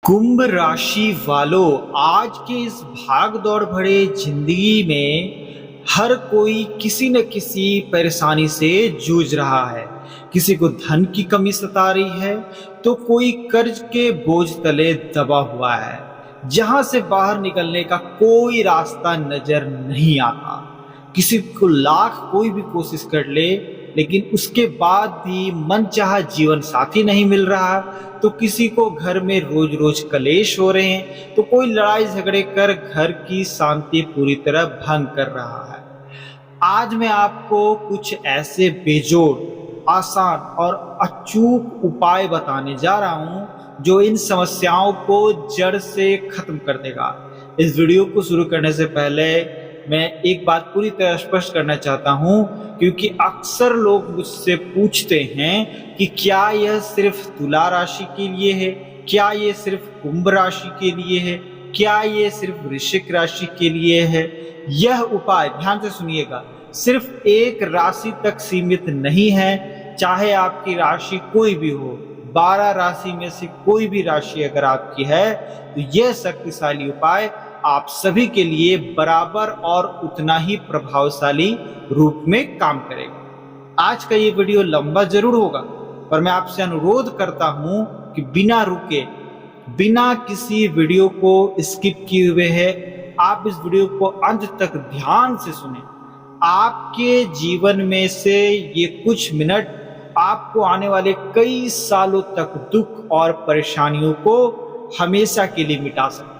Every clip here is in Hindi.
कुंभ राशि वालों, आज के इस भाग दौड़ भरे जिंदगी में हर कोई किसी न किसी परेशानी से जूझ रहा है। किसी को धन की कमी सता रही है तो कोई कर्ज के बोझ तले दबा हुआ है, जहां से बाहर निकलने का कोई रास्ता नजर नहीं आता। किसी को लाख कोई भी कोशिश कर ले, लेकिन उसके बाद भी मनचाहा जीवन साथी नहीं मिल रहा। तो किसी को घर में रोज रोज कलेश हो रहे हैं, तो कोई लड़ाई झगड़े कर घर की शांति पूरी तरह भंग कर रहा है। आज मैं आपको कुछ ऐसे बेजोड़, आसान और अचूक उपाय बताने जा रहा हूं जो इन समस्याओं को जड़ से खत्म कर देगा। इस वीडियो को शुरू करने से पहले मैं एक बात पूरी तरह स्पष्ट करना चाहता हूं, क्योंकि अक्सर लोग मुझसे पूछते हैं कि क्या यह सिर्फ तुला राशि के लिए है, क्या ये सिर्फ कुंभ राशि के लिए है, क्या ये सिर्फ वृश्चिक राशि के लिए है। यह उपाय ध्यान से सुनिएगा, सिर्फ एक राशि तक सीमित नहीं है। चाहे आपकी राशि कोई भी हो, 12 राशि में से कोई भी राशि अगर आपकी है, तो यह शक्तिशाली उपाय आप सभी के लिए बराबर और उतना ही प्रभावशाली रूप में काम करेगा। आज का ये वीडियो लंबा जरूर होगा, पर मैं आपसे अनुरोध करता हूं कि बिना रुके, बिना किसी वीडियो को स्किप किए हुए है, आप इस वीडियो को अंत तक ध्यान से सुनें। आपके जीवन में से ये कुछ मिनट आपको आने वाले कई सालों तक दुख और परेशानियों को हमेशा के लिए मिटा सकते हैं।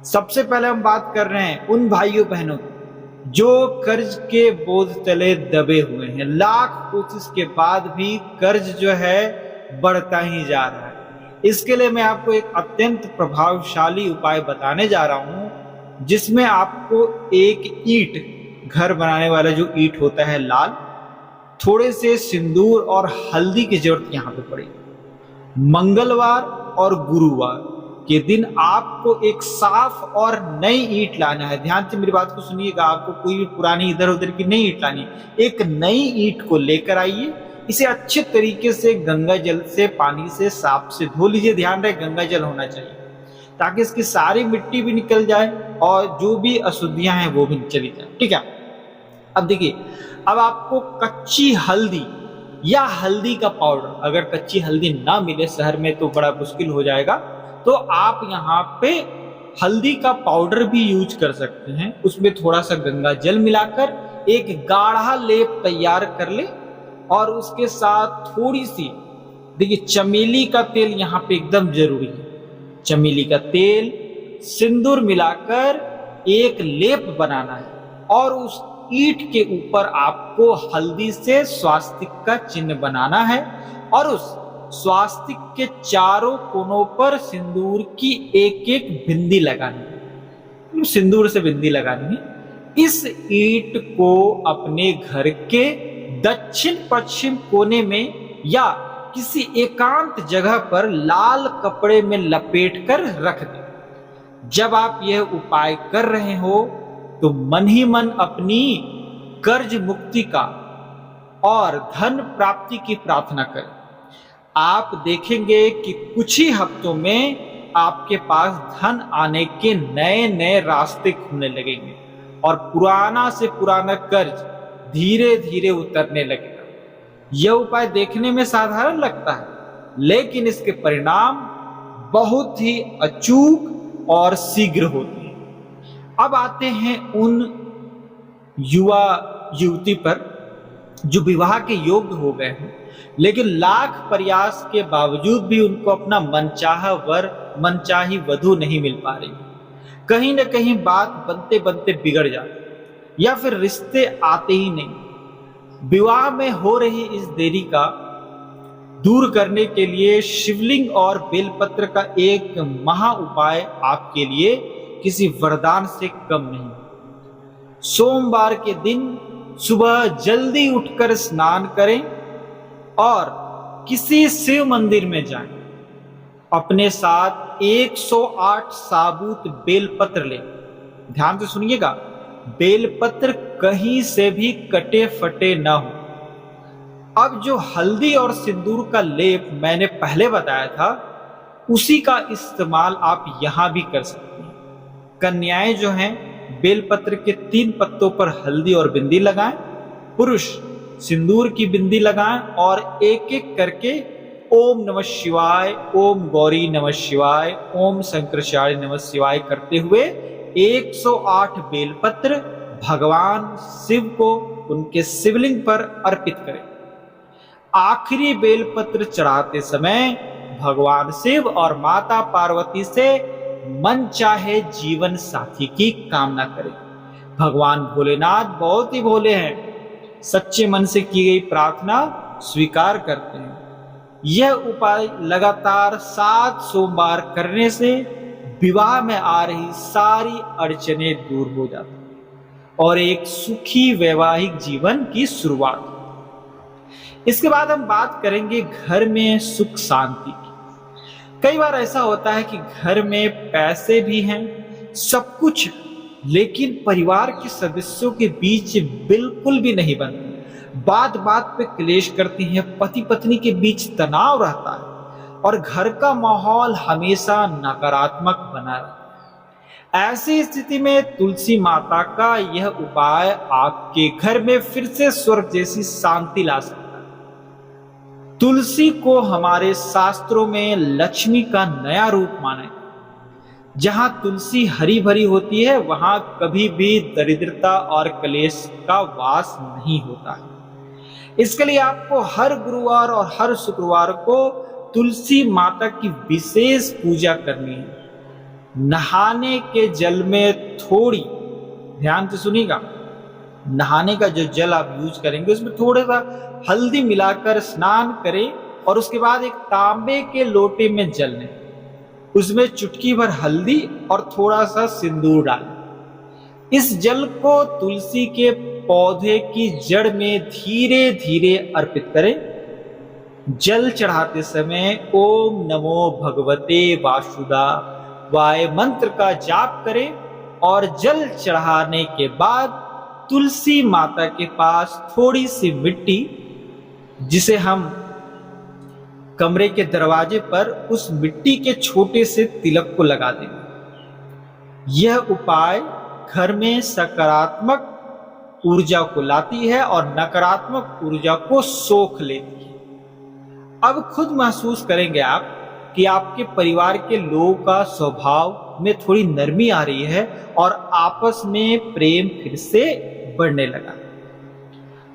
सबसे पहले हम बात कर रहे हैं उन भाइयों बहनों की जो कर्ज के बोझ तले दबे हुए हैं। लाख कोशिश के बाद भी कर्ज जो है बढ़ता ही जा रहा है। इसके लिए मैं आपको एक अत्यंत प्रभावशाली उपाय बताने जा रहा हूं, जिसमें आपको एक ईंट, घर बनाने वाला जो ईंट होता है लाल, थोड़े से सिंदूर और हल्दी की जरूरत यहां पे पड़ेगी। मंगलवार और गुरुवार के दिन आपको एक साफ और नई ईंट लाना है। ध्यान से मेरी बात को सुनिएगा, आपको कोई भी पुरानी इधर उधर की नई ईंट लानी है। एक नई ईंट को लेकर आइए, इसे अच्छे तरीके से गंगा जल से, पानी से साफ से धो लीजिए। ध्यान रहे गंगा जल होना चाहिए, ताकि इसकी सारी मिट्टी भी निकल जाए और जो भी अशुद्धियां हैं वो भी चली जाए। ठीक है, अब देखिए, अब आपको कच्ची हल्दी या हल्दी का पाउडर, अगर कच्ची हल्दी ना मिले शहर में तो बड़ा मुश्किल हो जाएगा, तो आप यहाँ पे हल्दी का पाउडर भी यूज कर सकते हैं। उसमें थोड़ा सा गंगा जल मिलाकर एक गाढ़ा लेप तैयार कर ले, और उसके साथ थोड़ी सी, देखिए, चमेली का तेल यहाँ पे एकदम जरूरी है। चमेली का तेल, सिंदूर मिलाकर एक लेप बनाना है, और उस ईंट के ऊपर आपको हल्दी से स्वास्तिक का चिन्ह बनाना है, और उस स्वास्तिक के चारों कोनों पर सिंदूर की एक एक बिंदी लगानी है। सिंदूर से बिंदी लगानी है। इस ईंट को अपने घर के दक्षिण पश्चिम कोने में या किसी एकांत जगह पर लाल कपड़े में लपेट कर रख दें। जब आप यह उपाय कर रहे हो तो मन ही मन अपनी कर्ज मुक्ति का और धन प्राप्ति की प्रार्थना करें। आप देखेंगे कि कुछ ही हफ्तों में आपके पास धन आने के नए नए रास्ते खुलने लगेंगे, और पुराना से पुराना कर्ज धीरे धीरे उतरने लगेगा। यह उपाय देखने में साधारण लगता है, लेकिन इसके परिणाम बहुत ही अचूक और शीघ्र होते हैं। अब आते हैं उन युवा युवती पर जो विवाह के योग्य हो गए हैं, लेकिन लाख प्रयास के बावजूद भी उनको अपना मनचाहा वर, मनचाही वधू नहीं मिल पा रही। कहीं ना कहीं बात बनते बनते बिगड़ जाती, या फिर रिश्ते आते ही नहीं। विवाह में हो रही इस देरी का दूर करने के लिए शिवलिंग और बेलपत्र का एक महा उपाय आपके लिए किसी वरदान से कम नहीं। सोमवार के दिन सुबह जल्दी उठकर स्नान करें और किसी शिव मंदिर में जाएं। अपने साथ 108 साबुत बेलपत्र लें। ध्यान से सुनिएगा, बेलपत्र कहीं से भी कटे फटे ना हो। अब जो हल्दी और सिंदूर का लेप मैंने पहले बताया था, उसी का इस्तेमाल आप यहां भी कर सकते हैं। कन्याएं जो हैं बेलपत्र के 3 पत्तों पर हल्दी और बिंदी लगाएं, पुरुष सिंदूर की बिंदी लगाएं और एक एक करके ओम नमः शिवाय, ओम गौरी नमः शिवाय, ओम शंकरचार्य नमः शिवाय करते हुए 108 बेलपत्र भगवान शिव को उनके शिवलिंग पर अर्पित करें। आखिरी बेलपत्र चढ़ाते समय भगवान शिव और माता पार्वती से मन चाहे जीवन साथी की कामना करें। भगवान भोलेनाथ बहुत ही भोले हैं, सच्चे मन से की गई प्रार्थना स्वीकार करते हैं। यह उपाय लगातार 7 सोमवार करने से विवाह में आ रही सारी अड़चने दूर हो जाती और एक सुखी वैवाहिक जीवन की शुरुआत। इसके बाद हम बात करेंगे घर में सुख शांति की। कई बार ऐसा होता है कि घर में पैसे भी हैं, सब कुछ, लेकिन परिवार के सदस्यों के बीच बिल्कुल भी नहीं बनती। बात बात पे क्लेश करती हैं, पति पत्नी के बीच तनाव रहता है और घर का माहौल हमेशा नकारात्मक बना रहता है। ऐसी स्थिति में तुलसी माता का यह उपाय आपके घर में फिर से स्वर्ग जैसी शांति ला सकता है। तुलसी को हमारे शास्त्रों में लक्ष्मी का नया रूप माना है। जहां तुलसी हरी भरी होती है वहां कभी भी दरिद्रता और क्लेश का वास नहीं होता है। इसके लिए आपको हर गुरुवार और हर शुक्रवार को तुलसी माता की विशेष पूजा करनी है। नहाने के जल में थोड़ी, ध्यान से सुनिएगा, नहाने का जो जल आप यूज करेंगे उसमें थोड़ा सा हल्दी मिलाकर स्नान करें और उसके बाद एक तांबे के लोटे में जल लें, उसमें चुटकी भर हल्दी और थोड़ा सा सिंदूर डालें। इस जल को तुलसी के पौधे की जड़ में धीरे धीरे अर्पित करें। जल चढ़ाते समय ओम नमो भगवते वासुदेवाय मंत्र का जाप करें और जल चढ़ाने के बाद तुलसी माता के पास थोड़ी सी मिट्टी, जिसे हम कमरे के दरवाजे पर उस मिट्टी के छोटे से तिलक को लगा देंगे। यह उपाय घर में सकारात्मक ऊर्जा को लाती है और नकारात्मक ऊर्जा को सोख लेती है। अब खुद महसूस करेंगे आप कि आपके परिवार के लोगों का स्वभाव में थोड़ी नरमी आ रही है और आपस में प्रेम फिर से बढ़ने लगा।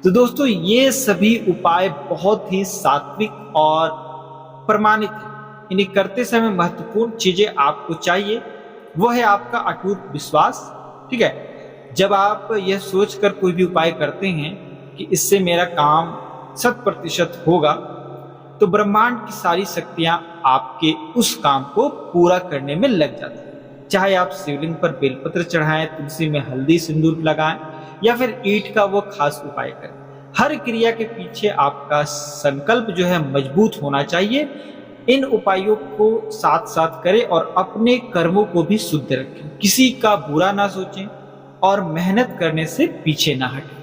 तो दोस्तों, ये सभी उपाय बहुत ही सात्विक और प्रमाणित है। इन्हें करते समय महत्वपूर्ण चीजें आपको चाहिए, वह है आपका अटूट विश्वास। ठीक है, जब आप यह सोचकर कोई भी उपाय करते हैं कि इससे मेरा काम 100% होगा, तो ब्रह्मांड की सारी शक्तियां आपके उस काम को पूरा करने में लग जाती है। चाहे आप शिवलिंग पर बेलपत्र चढ़ाएं, तुलसी में हल्दी सिंदूर लगाएं या फिर ईंट का वो खास उपाय करें, हर क्रिया के पीछे आपका संकल्प जो है मजबूत होना चाहिए। इन उपायों को साथ साथ करें और अपने कर्मों को भी शुद्ध रखें, किसी का बुरा ना सोचें और मेहनत करने से पीछे ना हटें।